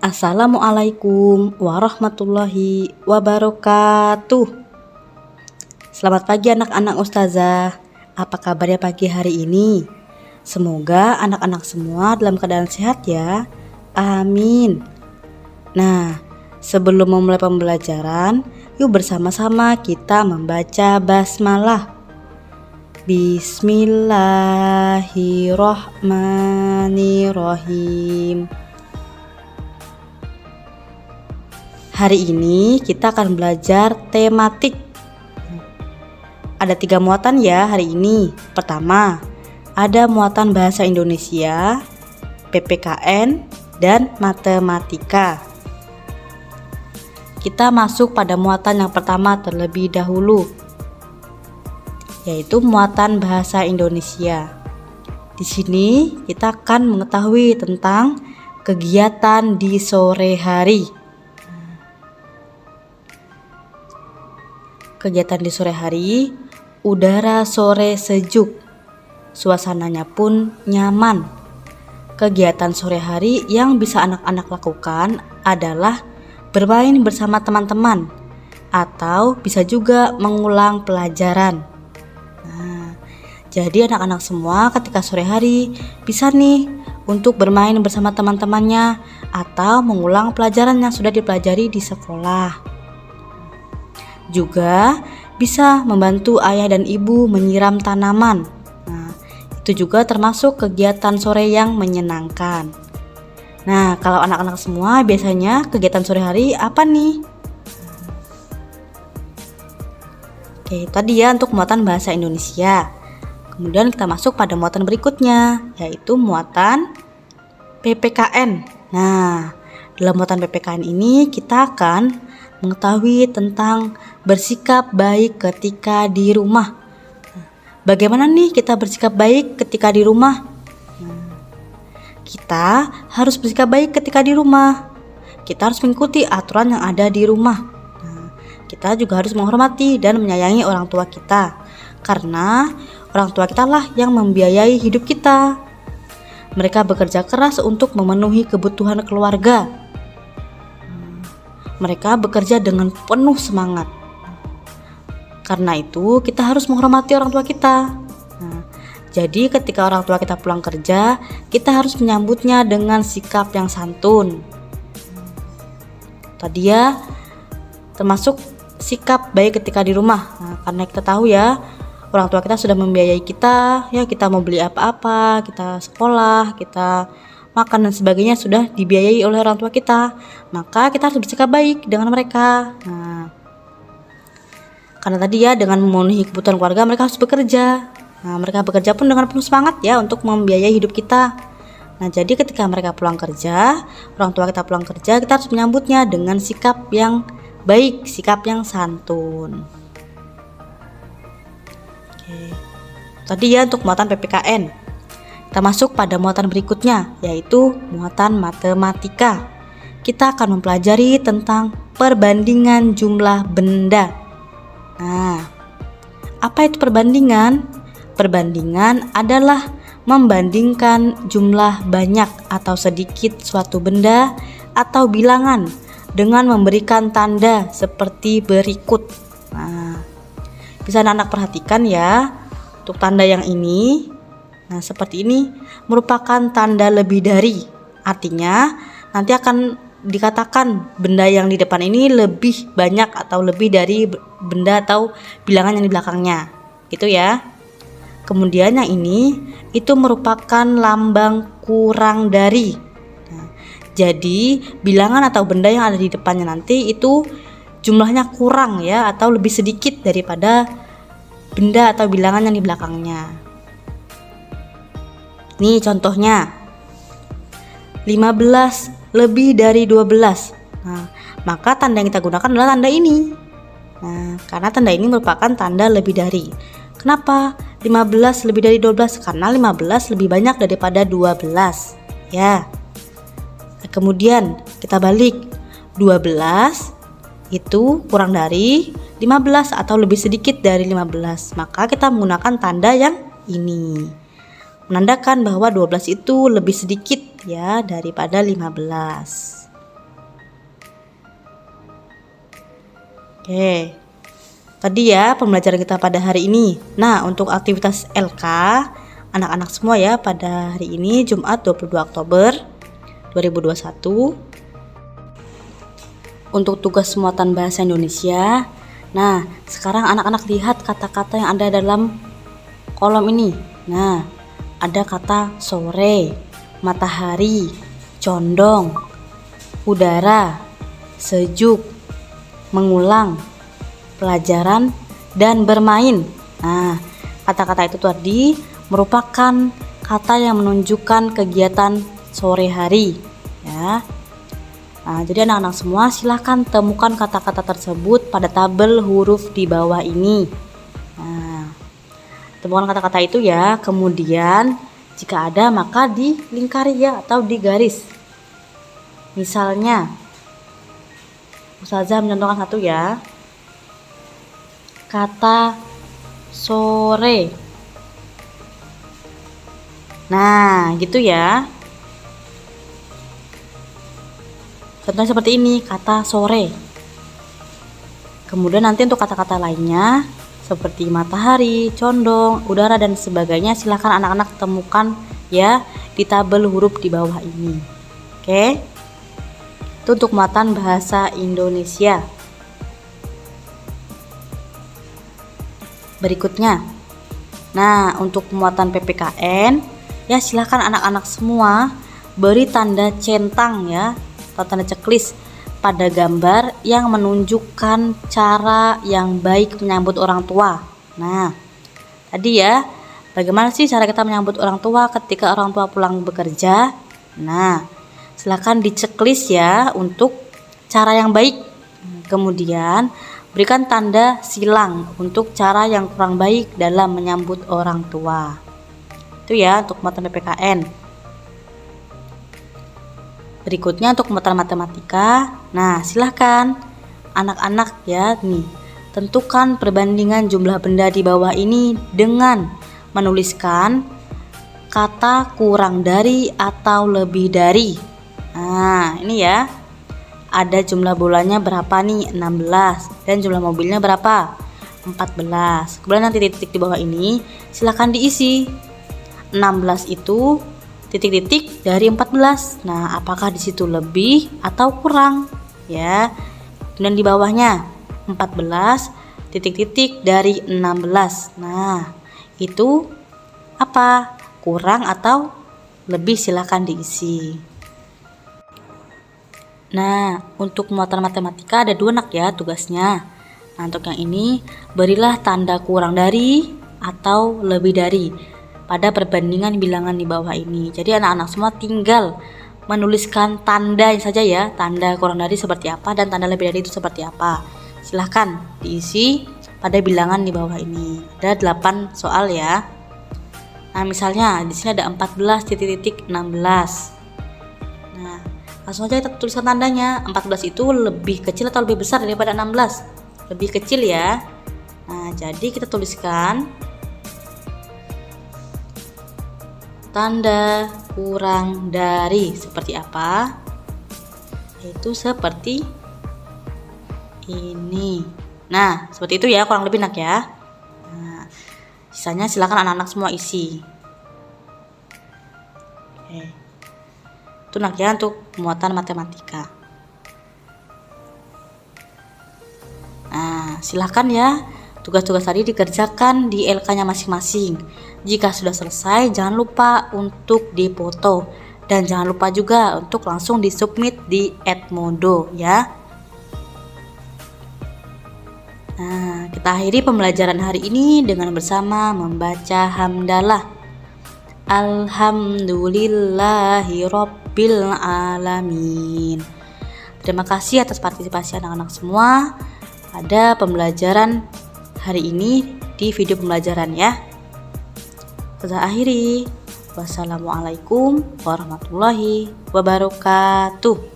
Assalamualaikum warahmatullahi wabarakatuh. Selamat pagi anak-anak ustazah. Apa kabarnya pagi hari ini? Semoga anak-anak semua dalam keadaan sehat ya. Amin. Nah, sebelum memulai pembelajaran, yuk bersama-sama kita membaca basmalah. Bismillahirrahmanirrahim. Hari ini kita akan belajar tematik. Ada 3 muatan ya hari ini. Pertama, ada muatan bahasa Indonesia, PPKN, dan matematika. Kita masuk pada muatan yang pertama terlebih dahulu, yaitu muatan bahasa Indonesia. Di sini kita akan mengetahui tentang kegiatan di sore hari. Kegiatan di sore hari, udara sore sejuk, suasananya pun nyaman. Kegiatan sore hari yang bisa anak-anak lakukan adalah bermain bersama teman-teman, atau bisa juga mengulang pelajaran. Jadi anak-anak semua ketika sore hari bisa nih untuk bermain bersama teman-temannya atau mengulang pelajaran yang sudah dipelajari di sekolah. Juga bisa membantu ayah dan ibu menyiram tanaman. Itu juga termasuk kegiatan sore yang menyenangkan. Nah, kalau anak-anak semua biasanya kegiatan sore hari apa nih? Oke, tadi ya untuk muatan bahasa Indonesia. Kemudian kita masuk pada muatan berikutnya, yaitu muatan PPKN. Nah, dalam muatan PPKN ini kita akan mengetahui tentang bersikap baik ketika di rumah. Bagaimana nih kita bersikap baik ketika di rumah? Kita harus bersikap baik ketika di rumah. Kita harus mengikuti aturan yang ada di rumah. Kita juga harus menghormati dan menyayangi orang tua kita, karena orang tua kita lah yang membiayai hidup kita. Mereka bekerja keras untuk memenuhi kebutuhan keluarga. Mereka bekerja dengan penuh semangat. Karena itu kita harus menghormati orang tua kita. Jadi ketika orang tua kita pulang kerja, kita harus menyambutnya dengan sikap yang santun. Tadi ya, termasuk sikap baik ketika di rumah. Karena kita tahu ya, orang tua kita sudah membiayai kita, ya kita mau beli apa-apa, kita sekolah, kita makan dan sebagainya sudah dibiayai oleh orang tua kita. Maka kita harus bersikap baik dengan mereka. Karena tadi ya dengan memenuhi kebutuhan keluarga mereka harus bekerja. Mereka bekerja pun dengan penuh semangat ya untuk membiayai hidup kita. Jadi ketika mereka pulang kerja, orang tua kita pulang kerja, kita harus menyambutnya dengan sikap yang baik, sikap yang santun. Tadi ya untuk muatan PPKN. Kita masuk pada muatan berikutnya, yaitu muatan matematika. Kita akan mempelajari tentang perbandingan jumlah benda. Apa itu perbandingan? Perbandingan adalah membandingkan jumlah banyak atau sedikit suatu benda atau bilangan dengan memberikan tanda seperti berikut. Bisa anak-anak perhatikan ya, untuk tanda yang ini. Seperti ini merupakan tanda lebih dari. Artinya nanti akan dikatakan benda yang di depan ini lebih banyak atau lebih dari benda atau bilangan yang di belakangnya. Gitu ya. Kemudian yang ini itu merupakan lambang kurang dari. Jadi bilangan atau benda yang ada di depannya nanti itu jumlahnya kurang ya, atau lebih sedikit daripada benda atau bilangan yang di belakangnya. Nih contohnya, 15 lebih dari 12. Maka tanda yang kita gunakan adalah tanda ini. Karena tanda ini merupakan tanda lebih dari. Kenapa 15 lebih dari 12? Karena 15 lebih banyak daripada 12 ya. Kemudian kita balik, 12 itu kurang dari 15 atau lebih sedikit dari 15. Maka kita menggunakan tanda yang ini, menandakan bahwa 12 itu lebih sedikit ya daripada 15. Oke. Tadi ya pembelajaran kita pada hari ini. Nah, untuk aktivitas LK anak-anak semua ya pada hari ini Jumat 22 Oktober 2021. Untuk tugas muatan bahasa Indonesia. Nah, sekarang anak-anak lihat kata-kata yang ada dalam kolom ini. Nah, ada kata sore, matahari, condong, udara, sejuk, mengulang, pelajaran, dan bermain. Nah, kata-kata itu tadi merupakan kata yang menunjukkan kegiatan sore hari ya. Nah, jadi anak-anak semua silahkan temukan kata-kata tersebut pada tabel huruf di bawah ini. Nah, temukan kata-kata itu ya, kemudian jika ada maka dilingkari ya atau digaris. Misalnya Ustazah mencontohkan satu ya. Kata sore. Nah, gitu ya. Contohnya seperti ini, kata sore. Kemudian nanti untuk kata-kata lainnya seperti matahari, condong, udara, dan sebagainya silahkan anak-anak temukan ya di tabel huruf di bawah ini. Oke. Itu untuk muatan bahasa Indonesia. Berikutnya, nah untuk muatan PPKN ya silahkan anak-anak semua beri tanda centang ya atau tanda checklist pada gambar yang menunjukkan cara yang baik menyambut orang tua. Nah, tadi ya bagaimana sih cara kita menyambut orang tua ketika orang tua pulang bekerja? Nah, silahkan di checklist ya untuk cara yang baik. Kemudian berikan tanda silang untuk cara yang kurang baik dalam menyambut orang tua. Itu ya untuk muatan PPKN. Berikutnya untuk muatan matematika. Nah, silahkan anak-anak ya nih tentukan perbandingan jumlah benda di bawah ini dengan menuliskan kata kurang dari atau lebih dari. Nah, ini ya. Ada jumlah bolanya berapa nih? 16. Dan jumlah mobilnya berapa? 14. Kemudian nanti titik di bawah ini silakan diisi. 16 itu titik-titik dari 14. Nah, apakah di situ lebih atau kurang? Ya. Dan di bawahnya 14 titik-titik dari 16. Nah, itu apa? Kurang atau lebih silakan diisi. Nah, untuk muatan matematika ada 2 anak ya tugasnya. Nah, untuk yang ini berilah tanda kurang dari atau lebih dari pada perbandingan bilangan di bawah ini. Jadi anak-anak semua tinggal menuliskan tanda saja ya, tanda kurang dari seperti apa dan tanda lebih dari itu seperti apa. Silahkan diisi pada bilangan di bawah ini. Ada 8 soal ya. Nah, misalnya di sini ada 14 titik-titik 16. Nah, langsung aja kita tuliskan tandanya. 14 itu lebih kecil atau lebih besar daripada 16? Lebih kecil ya. Nah, jadi kita tuliskan tanda kurang dari seperti apa? Yaitu seperti ini. Nah, seperti itu ya kurang lebih nak ya. Nah, sisanya silakan anak-anak semua isi. Oke. Itu nak ya untuk muatan matematika. Nah, silahkan ya tugas-tugas tadi dikerjakan di LK-nya masing-masing. Jika sudah selesai, jangan lupa untuk dipoto dan jangan lupa juga untuk langsung disubmit di Edmodo ya. Nah, kita akhiri pembelajaran hari ini dengan bersama membaca hamdalah. Alhamdulillahirabbil alamin. Terima kasih atas partisipasi anak-anak semua pada pembelajaran hari ini di video pembelajaran ya. Kita akhiri. Wassalamualaikum warahmatullahi wabarakatuh.